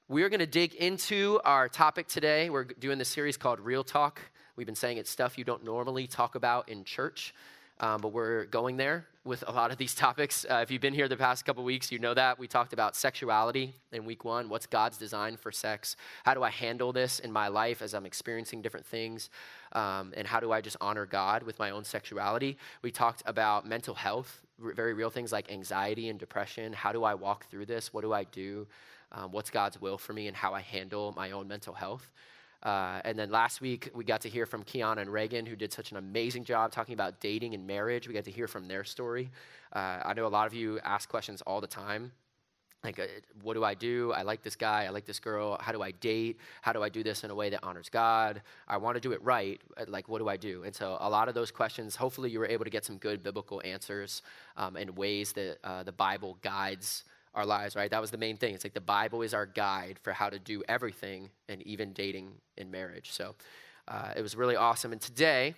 We are going to dig into our topic today. We're doing this series called Real Talk. We've been saying it's stuff you don't normally talk about in church, but we're going there with a lot of these topics. If you've been here the past couple weeks, you know that. We talked about sexuality in week 1. What's God's design for sex? How do I handle this in my life as I'm experiencing different things? And how do I just honor God with my own sexuality? We talked about mental health, very real things like anxiety and depression. How do I walk through this? What do I do? What's God's will for me and how I handle my own mental health. And then last week, we got to hear from Kiana and Reagan, who did such an amazing job talking about dating and marriage. We got to hear from their story. I know a lot of you ask questions all the time. Like, what do I do? I like this guy. I like this girl. How do I date? How do I do this in a way that honors God? I want to do it right. Like, what do I do? And so a lot of those questions, hopefully you were able to get some good biblical answers and ways that the Bible guides our lives, right? That was the main thing. It's like the Bible is our guide for how to do everything and even dating in marriage. So it was really awesome. And today,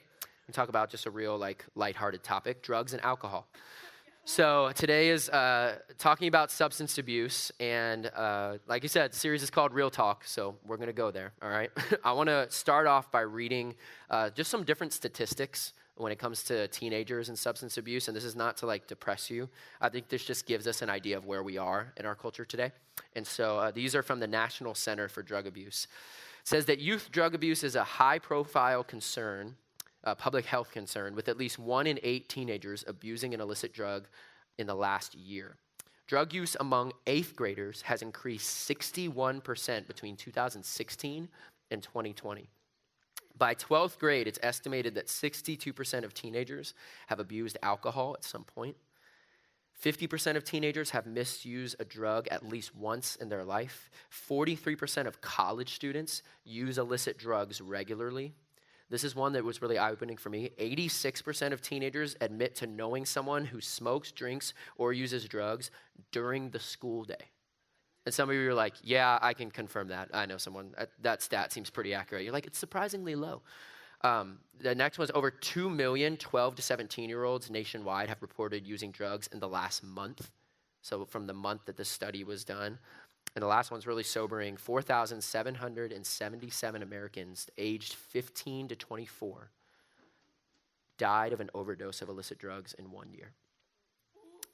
we talk about just a real lighthearted topic, drugs and alcohol. So today is talking about substance abuse. And like you said, the series is called Real Talk. So we're going to go there, all right? I want to start off by reading just some different statistics when it comes to teenagers and substance abuse, and this is not to depress you. I think this just gives us an idea of where we are in our culture today. And so these are from the National Center for Drug Abuse. It says that youth drug abuse is a high-profile concern, a public health concern, with at least 1 in 8 teenagers abusing an illicit drug in the last year. Drug use among 8th graders has increased 61% between 2016 and 2020. By 12th grade, it's estimated that 62% of teenagers have abused alcohol at some point. 50% of teenagers have misused a drug at least once in their life. 43% of college students use illicit drugs regularly. This is one that was really eye-opening for me. 86% of teenagers admit to knowing someone who smokes, drinks, or uses drugs during the school day. And some of you are like, yeah, I can confirm that. I know someone. That stat seems pretty accurate. You're like, it's surprisingly low. The next one is over 2 million 12 to 17-year-olds nationwide have reported using drugs in the last month. So from the month that this study was done. And the last one's really sobering. 4,777 Americans aged 15 to 24 died of an overdose of illicit drugs in 1 year.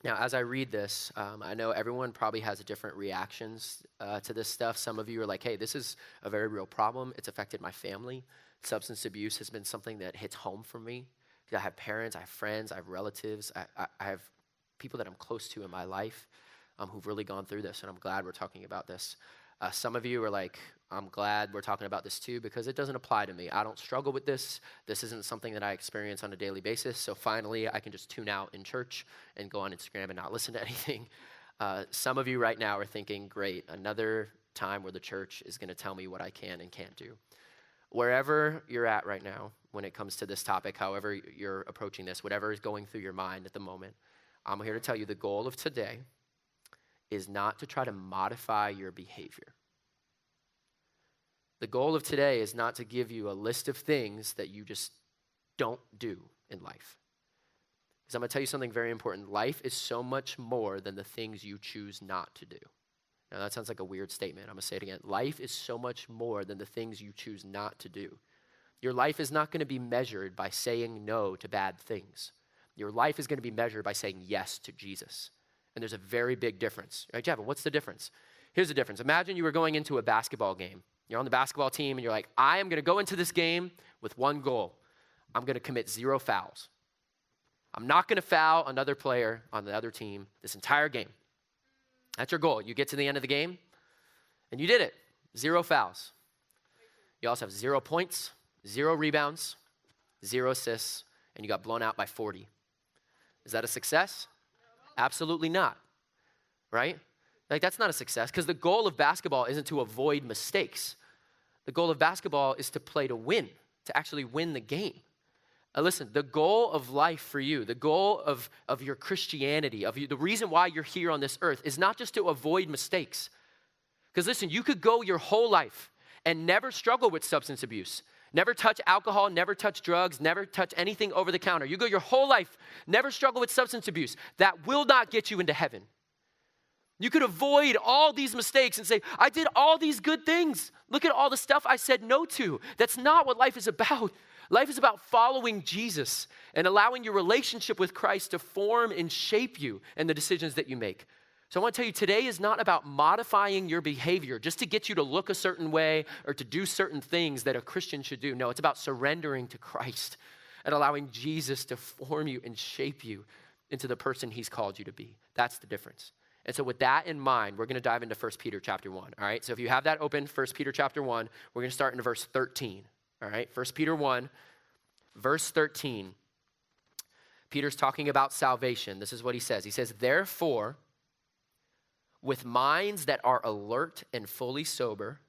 Now, as I read this, I know everyone probably has different reactions to this stuff. Some of you are like, hey, this is a very real problem. It's affected my family. Substance abuse has been something that hits home for me. I have parents, I have friends, I have relatives. I have people that I'm close to in my life who've really gone through this, and I'm glad we're talking about this. Some of you are like, I'm glad we're talking about this too because it doesn't apply to me. I don't struggle with this. This isn't something that I experience on a daily basis. So finally, I can just tune out in church and go on Instagram and not listen to anything. Some of you right now are thinking, great, another time where the church is going to tell me what I can and can't do. Wherever you're at right now when it comes to this topic, however you're approaching this, whatever is going through your mind at the moment, I'm here to tell you the goal of today is not to try to modify your behavior. The goal of today is not to give you a list of things that you just don't do in life. Because I'm going to tell you something very important. Life is so much more than the things you choose not to do. Now, that sounds like a weird statement. I'm going to say it again. Life is so much more than the things you choose not to do. Your life is not going to be measured by saying no to bad things. Your life is going to be measured by saying yes to Jesus. And there's a very big difference. Right, Javan, what's the difference? Here's the difference. Imagine you were going into a basketball game. You're on the basketball team, and you're like, I am going to go into this game with one goal. I'm going to commit 0 fouls. I'm not going to foul another player on the other team this entire game. That's your goal. You get to the end of the game, and you did it. 0 fouls. You also have 0 points, 0 rebounds, 0 assists, and you got blown out by 40. Is that a success? Absolutely not, right? That's not a success because the goal of basketball isn't to avoid mistakes. The goal of basketball is to play to win, to actually win the game. Listen, the goal of life for you, the goal of your Christianity, the reason why you're here on this earth is not just to avoid mistakes. Because listen, you could go your whole life and never struggle with substance abuse, never touch alcohol, never touch drugs, never touch anything over the counter. You go your whole life, never struggle with substance abuse. That will not get you into heaven. You could avoid all these mistakes and say, I did all these good things. Look at all the stuff I said no to. That's not what life is about. Life is about following Jesus and allowing your relationship with Christ to form and shape you and the decisions that you make. So I want to tell you, today is not about modifying your behavior just to get you to look a certain way or to do certain things that a Christian should do. No, it's about surrendering to Christ and allowing Jesus to form you and shape you into the person he's called you to be. That's the difference. And so with that in mind, we're going to dive into 1 Peter chapter 1, all right? So if you have that open, 1 Peter chapter 1, we're going to start in verse 13, all right? 1 Peter 1, verse 13. Peter's talking about salvation. This is what he says. He says, therefore, with minds that are alert and fully sober,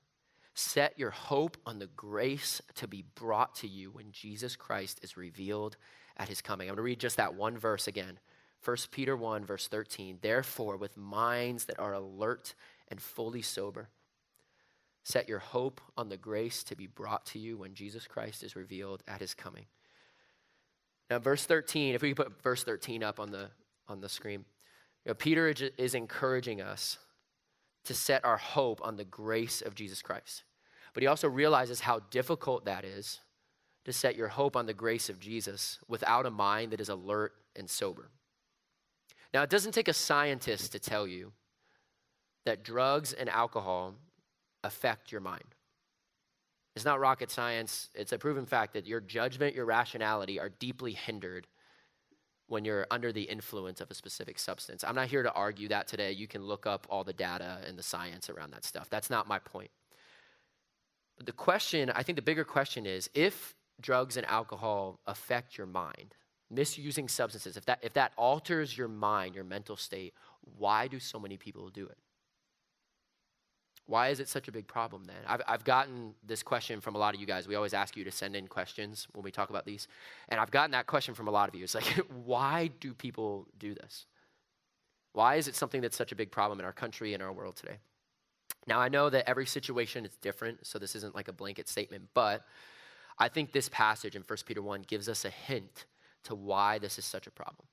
set your hope on the grace to be brought to you when Jesus Christ is revealed at his coming. I'm going to read just that one verse again. 1 Peter 1, verse 13, therefore, with minds that are alert and fully sober, set your hope on the grace to be brought to you when Jesus Christ is revealed at his coming. Now, verse 13, if we could put verse 13 up on the screen, Peter is encouraging us to set our hope on the grace of Jesus Christ. But he also realizes how difficult that is to set your hope on the grace of Jesus without a mind that is alert and sober. Now, it doesn't take a scientist to tell you that drugs and alcohol affect your mind. It's not rocket science. It's a proven fact that your judgment, your rationality are deeply hindered when you're under the influence of a specific substance. I'm not here to argue that today. You can look up all the data and the science around that stuff. That's not my point. But the question, I think the bigger question is, if drugs and alcohol affect your mind, misusing substances, if that alters your mind, your mental state, why do so many people do it? Why is it such a big problem then? I've gotten this question from a lot of you guys. We always ask you to send in questions when we talk about these. And I've gotten that question from a lot of you. It's like, why do people do this? Why is it something that's such a big problem in our country and our world today? Now, I know that every situation is different, so this isn't like a blanket statement, but I think this passage in 1 Peter 1 gives us a hint to why this is such a problem.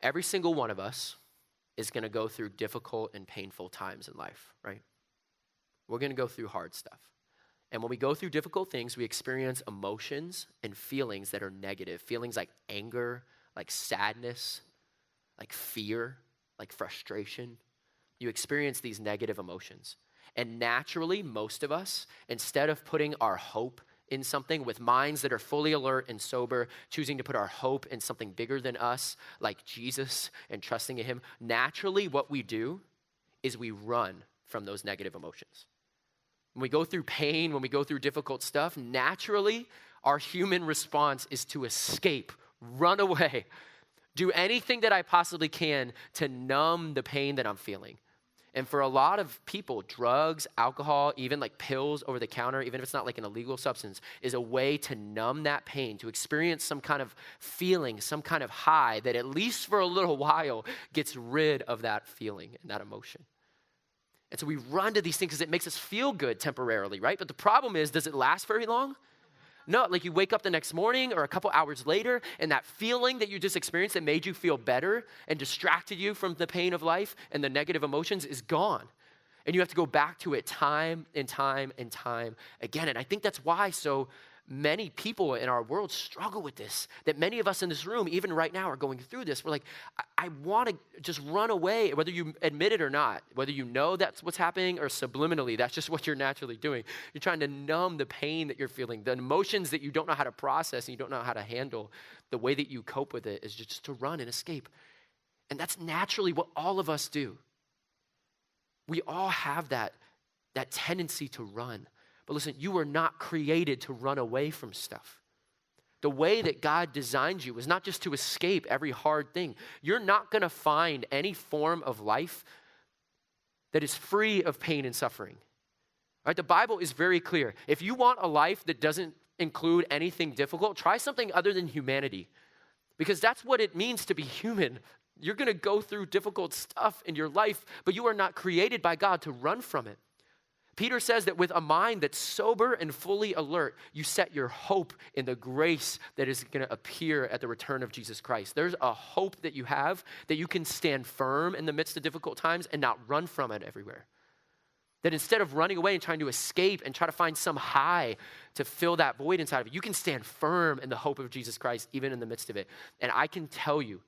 Every single one of us is going to go through difficult and painful times in life, right? We're going to go through hard stuff. And when we go through difficult things, we experience emotions and feelings that are negative. Feelings like anger, like sadness, like fear, like frustration. You experience these negative emotions. And naturally, most of us, instead of putting our hope in something with minds that are fully alert and sober, choosing to put our hope in something bigger than us, like Jesus, and trusting in him, naturally what we do is we run from those negative emotions. When we go through pain, when we go through difficult stuff, naturally our human response is to escape, run away, do anything that I possibly can to numb the pain that I'm feeling. And for a lot of people, drugs, alcohol, even like pills over the counter, even if it's not like an illegal substance, is a way to numb that pain, to experience some kind of feeling, some kind of high that at least for a little while gets rid of that feeling and that emotion. And so we run to these things because it makes us feel good temporarily, right? But the problem is, does it last very long? No, like you wake up the next morning or a couple hours later and that feeling that you just experienced that made you feel better and distracted you from the pain of life and the negative emotions is gone. And you have to go back to it time and time and time again. And I think that's why so many people in our world struggle with this, that many of us in this room, even right now, are going through this. We're like, I want to just run away, whether you admit it or not, whether you know that's what's happening or subliminally, that's just what you're naturally doing. You're trying to numb the pain that you're feeling, the emotions that you don't know how to process and you don't know how to handle. The way that you cope with it is just to run and escape. And that's naturally what all of us do. We all have that tendency to run. But listen, you were not created to run away from stuff. The way that God designed you was not just to escape every hard thing. You're not going to find any form of life that is free of pain and suffering. Right? The Bible is very clear. If you want a life that doesn't include anything difficult, try something other than humanity. Because that's what it means to be human. You're going to go through difficult stuff in your life, but you are not created by God to run from it. Peter says that with a mind that's sober and fully alert, you set your hope in the grace that is going to appear at the return of Jesus Christ. There's a hope that you have that you can stand firm in the midst of difficult times and not run from it everywhere. That instead of running away and trying to escape and try to find some high to fill that void inside of you, you can stand firm in the hope of Jesus Christ even in the midst of it. And I can tell you,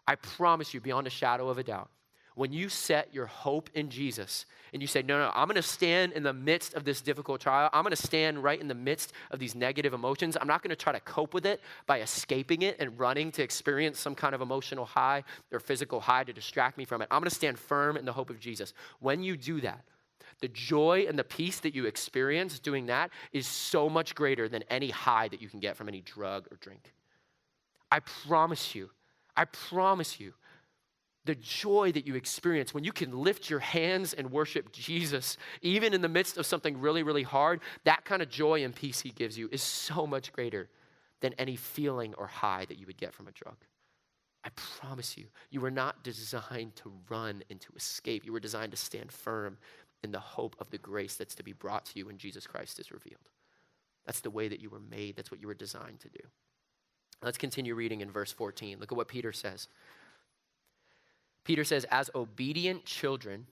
I promise you beyond a shadow of a doubt, when you set your hope in Jesus and you say, no, I'm going to stand in the midst of this difficult trial. I'm going to stand right in the midst of these negative emotions. I'm not going to try to cope with it by escaping it and running to experience some kind of emotional high or physical high to distract me from it. I'm going to stand firm in the hope of Jesus. When you do that, the joy and the peace that you experience doing that is so much greater than any high that you can get from any drug or drink. I promise you, the joy that you experience when you can lift your hands and worship Jesus, even in the midst of something really, really hard, that kind of joy and peace he gives you is so much greater than any feeling or high that you would get from a drug. I promise you, you were not designed to run and to escape. You were designed to stand firm in the hope of the grace that's to be brought to you when Jesus Christ is revealed. That's the way that you were made. That's what you were designed to do. Let's continue reading in verse 14. Look at what Peter says. Peter says, as obedient children,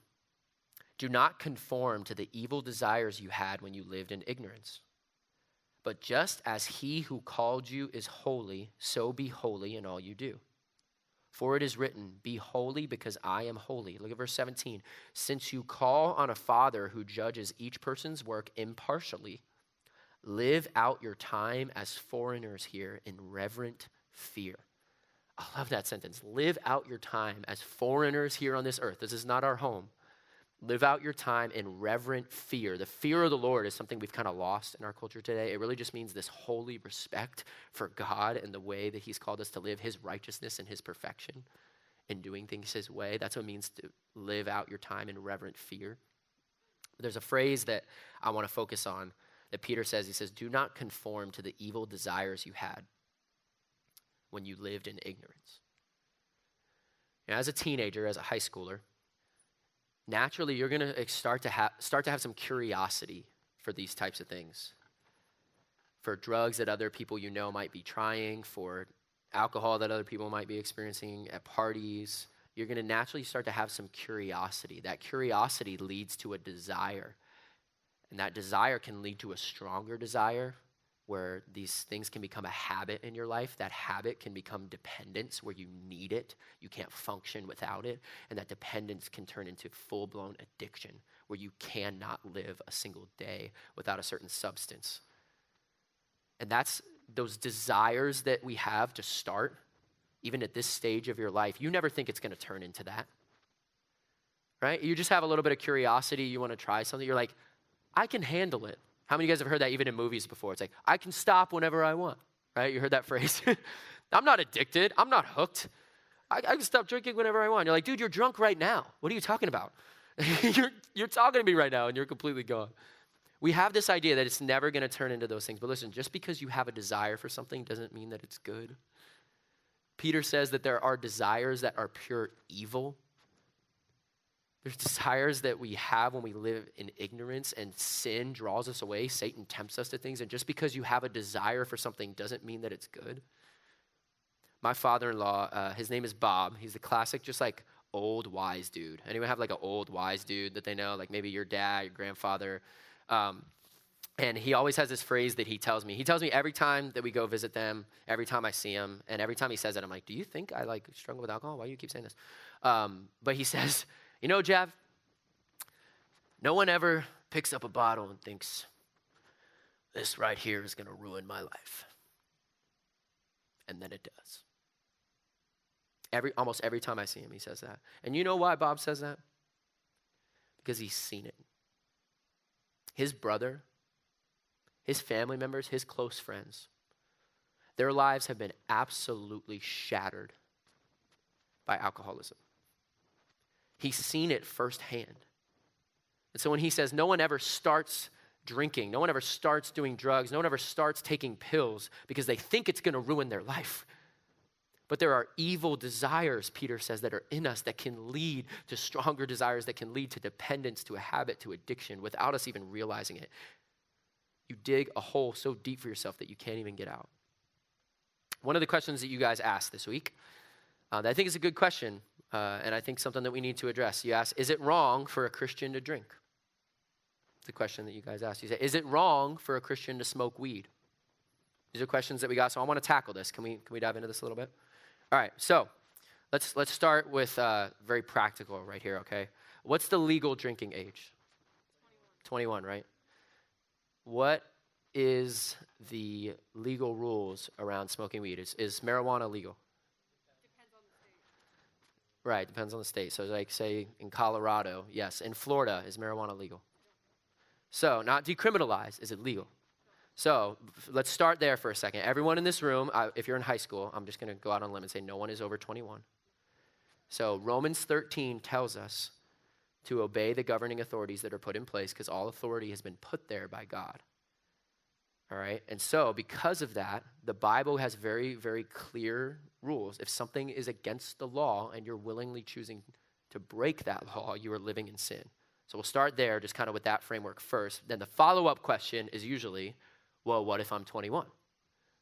do not conform to the evil desires you had when you lived in ignorance. But just as he who called you is holy, so be holy in all you do. For it is written, be holy because I am holy. Look at verse 17. Since you call on a Father who judges each person's work impartially, live out your time as foreigners here in reverent fear. I love that sentence. Live out your time as foreigners here on this earth. This is not our home. Live out your time in reverent fear. The fear of the Lord is something we've kind of lost in our culture today. It really just means this holy respect for God and the way that he's called us to live his righteousness and his perfection and doing things his way. That's what it means to live out your time in reverent fear. There's a phrase that I want to focus on that Peter says. He says, do not conform to the evil desires you had when you lived in ignorance. Now, as a teenager, as a high schooler, naturally you're going to start to have some curiosity for these types of things. For drugs that other people you know might be trying, for alcohol that other people might be experiencing at parties. You're going to naturally start to have some curiosity. That curiosity leads to a desire. And that desire can lead to a stronger desire, where these things can become a habit in your life. That habit can become dependence, where you need it. You can't function without it. And that dependence can turn into full-blown addiction, where you cannot live a single day without a certain substance. And that's those desires that we have to start, even at this stage of your life. You never think it's going to turn into that, right? You just have a little bit of curiosity. You want to try something. You're like, I can handle it. How many of you guys have heard that even in movies before? It's like, I can stop whenever I want, right? You heard that phrase? I'm not addicted. I'm not hooked. I can stop drinking whenever I want. You're like, dude, you're drunk right now. What are you talking about? you're talking to me right now and you're completely gone. We have this idea that it's never going to turn into those things. But listen, just because you have a desire for something doesn't mean that it's good. Peter says that there are desires that are pure evil. There's desires that we have when we live in ignorance and sin draws us away. Satan tempts us to things. And just because you have a desire for something doesn't mean that it's good. My father-in-law, his name is Bob. He's the classic, just like old wise dude. Anyone have like an old wise dude that they know? Like maybe your dad, your grandfather. And he always has this phrase that he tells me. He tells me every time that we go visit them, every time I see him, and every time he says it, I'm like, do you think I like struggle with alcohol? Why do you keep saying this? But he says, you know, Jav, no one ever picks up a bottle and thinks, this right here is going to ruin my life. And then it does. Almost every time I see him, he says that. And you know why Bob says that? Because he's seen it. His brother, his family members, his close friends, their lives have been absolutely shattered by alcoholism. He's seen it firsthand. And so when he says no one ever starts drinking, no one ever starts doing drugs, no one ever starts taking pills because they think it's going to ruin their life. But there are evil desires, Peter says, that are in us that can lead to stronger desires, that can lead to dependence, to a habit, to addiction, without us even realizing it. You dig a hole so deep for yourself that you can't even get out. One of the questions that you guys asked this week, that I think is a good question, and I think something that we need to address. You asked, is it wrong for a Christian to drink? It's a question that you guys asked. You said, is it wrong for a Christian to smoke weed? These are questions that we got, so I want to tackle this. Can we dive into this a little bit? All right, so let's start with very practical right here, okay? What's the legal drinking age? 21, right? What is the legal rules around smoking weed? Is marijuana legal? Depends on the state. Right, depends on the state. So like say in Colorado, yes. In Florida, is marijuana legal? So not decriminalized, is it legal? So let's start there for a second. Everyone in this room, if you're in high school, I'm just going to go out on a limb and say no one is over 21. So Romans 13 tells us to obey the governing authorities that are put in place because all authority has been put there by God. All right? And so because of that, the Bible has very, very clear rules. If something is against the law and you're willingly choosing to break that law, you are living in sin. So we'll start there just kind of with that framework first. Then the follow-up question is usually, well, what if I'm 21?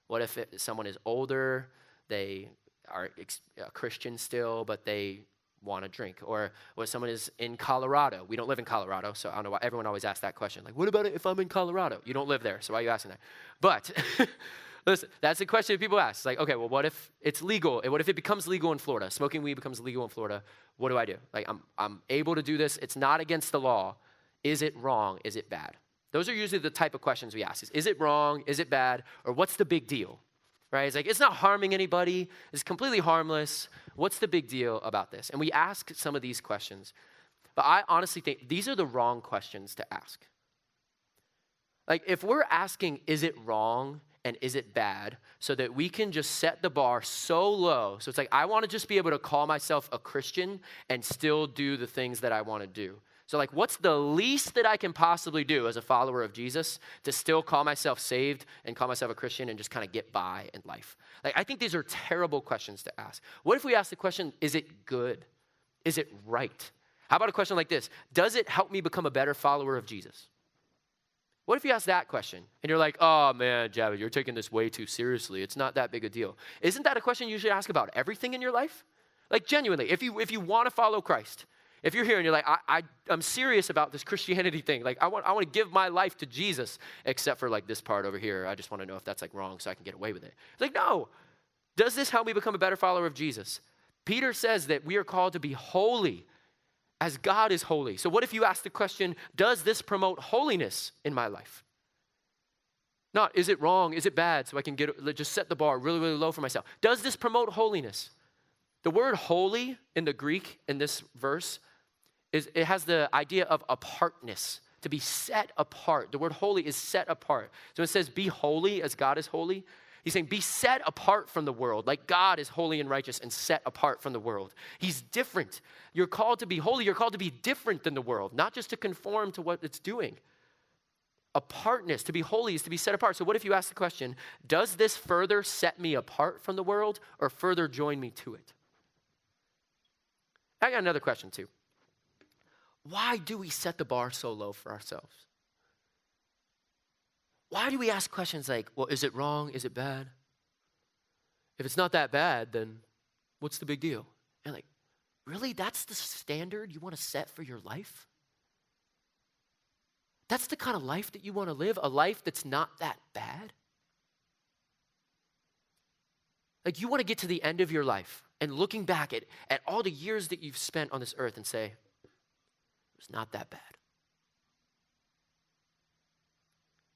What if someone is older, they are a Christian still, but they want to drink? Or what if someone is in Colorado? We don't live in Colorado, so I don't know why everyone always asks that question. Like, what about it if I'm in Colorado? You don't live there, so why are you asking that? But listen, that's the question that people ask. It's like, okay, well, what if it's legal? What if it becomes legal in Florida? Smoking weed becomes legal in Florida. What do I do? Like, I'm able to do this. It's not against the law. Is it wrong? Is it bad? Those are usually the type of questions we ask. Is it wrong? Is it bad? Or what's the big deal? Right? It's like, it's not harming anybody. It's completely harmless. What's the big deal about this? And we ask some of these questions. But I honestly think these are the wrong questions to ask. Like, if we're asking, is it wrong and is it bad, so that we can just set the bar so low. So it's like, I want to just be able to call myself a Christian and still do the things that I want to do. So like, what's the least that I can possibly do as a follower of Jesus to still call myself saved and call myself a Christian and just kind of get by in life? Like, I think these are terrible questions to ask. What if we ask the question, is it good? Is it right? How about a question like this? Does it help me become a better follower of Jesus? What if you ask that question and you're like, oh man, Javan, you're taking this way too seriously. It's not that big a deal. Isn't that a question you should ask about everything in your life? Like, genuinely, if you want to follow Christ, if you're here and you're like, I'm serious about this Christianity thing. Like, I want to give my life to Jesus, except for like this part over here. I just want to know if that's like wrong so I can get away with it. It's like, no. Does this help me become a better follower of Jesus? Peter says that we are called to be holy as God is holy. So what if you ask the question, does this promote holiness in my life? Not, is it wrong? Is it bad? So I can just set the bar really, really low for myself. Does this promote holiness? The word holy in the Greek in this verse, it has the idea of apartness, to be set apart. The word holy is set apart. So it says, be holy as God is holy. He's saying, be set apart from the world, like God is holy and righteous and set apart from the world. He's different. You're called to be holy. You're called to be different than the world, not just to conform to what it's doing. Apartness, to be holy, is to be set apart. So what if you ask the question, does this further set me apart from the world or further join me to it? I got another question too. Why do we set the bar so low for ourselves? Why do we ask questions like, well, is it wrong? Is it bad? If it's not that bad, then what's the big deal? And like, really? That's the standard you want to set for your life? That's the kind of life that you want to live? A life that's not that bad? Like, you want to get to the end of your life and looking back at all the years that you've spent on this earth and say, it was not that bad.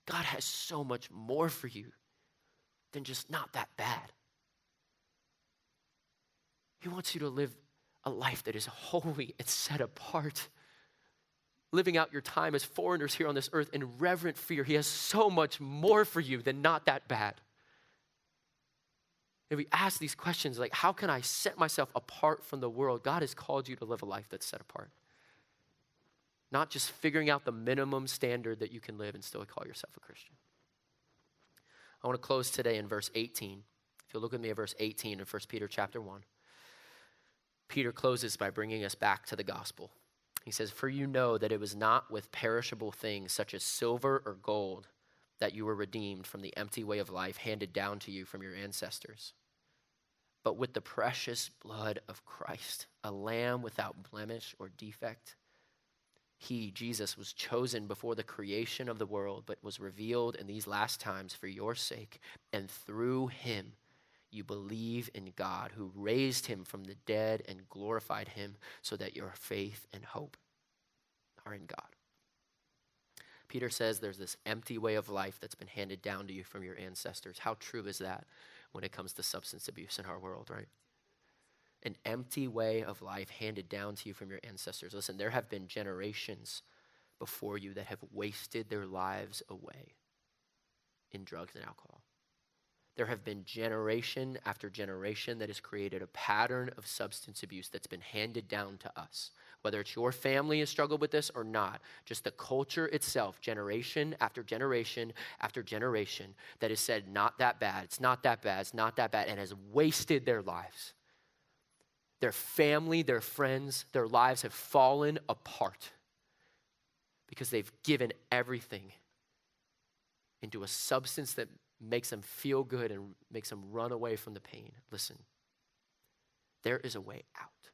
God has so much more for you than just not that bad. He wants you to live a life that is holy and set apart. Living out your time as foreigners here on this earth in reverent fear. He has so much more for you than not that bad. And we ask these questions like, how can I set myself apart from the world? God has called you to live a life that's set apart. Not just figuring out the minimum standard that you can live and still call yourself a Christian. I want to close today in verse 18. If you'll look with me at verse 18 in 1 Peter chapter 1. Peter closes by bringing us back to the gospel. He says, "For you know that it was not with perishable things such as silver or gold that you were redeemed from the empty way of life handed down to you from your ancestors, but with the precious blood of Christ, a lamb without blemish or defect. He, Jesus, was chosen before the creation of the world, but was revealed in these last times for your sake. And through him, you believe in God, who raised him from the dead and glorified him, so that your faith and hope are in God." Peter says there's this empty way of life that's been handed down to you from your ancestors. How true is that when it comes to substance abuse in our world, right? An empty way of life handed down to you from your ancestors. Listen, there have been generations before you that have wasted their lives away in drugs and alcohol. There have been generation after generation that has created a pattern of substance abuse that's been handed down to us. Whether it's your family has struggled with this or not, just the culture itself, generation after generation after generation, that has said, not that bad, it's not that bad, it's not that bad, and has wasted their lives. Their family, their friends, their lives have fallen apart because they've given everything into a substance that makes them feel good and makes them run away from the pain. Listen, there is a way out.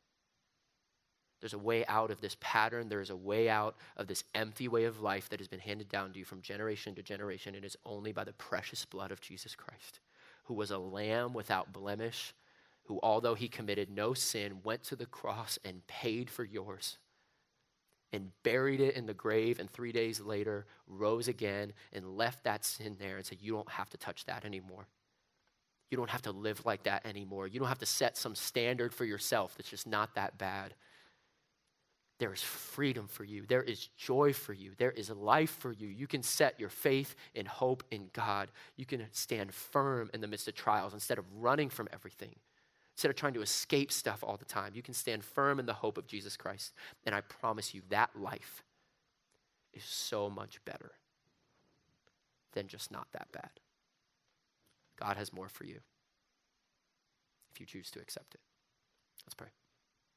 There's a way out of this pattern. There is a way out of this empty way of life that has been handed down to you from generation to generation. It is only by the precious blood of Jesus Christ, who was a lamb without blemish, who, although he committed no sin, went to the cross and paid for yours and buried it in the grave, and 3 days later rose again and left that sin there and said, you don't have to touch that anymore. You don't have to live like that anymore. You don't have to set some standard for yourself that's just not that bad. There is freedom for you. There is joy for you. There is life for you. You can set your faith and hope in God. You can stand firm in the midst of trials instead of running from everything. Instead of trying to escape stuff all the time, you can stand firm in the hope of Jesus Christ. And I promise you that life is so much better than just not that bad. God has more for you if you choose to accept it. Let's pray.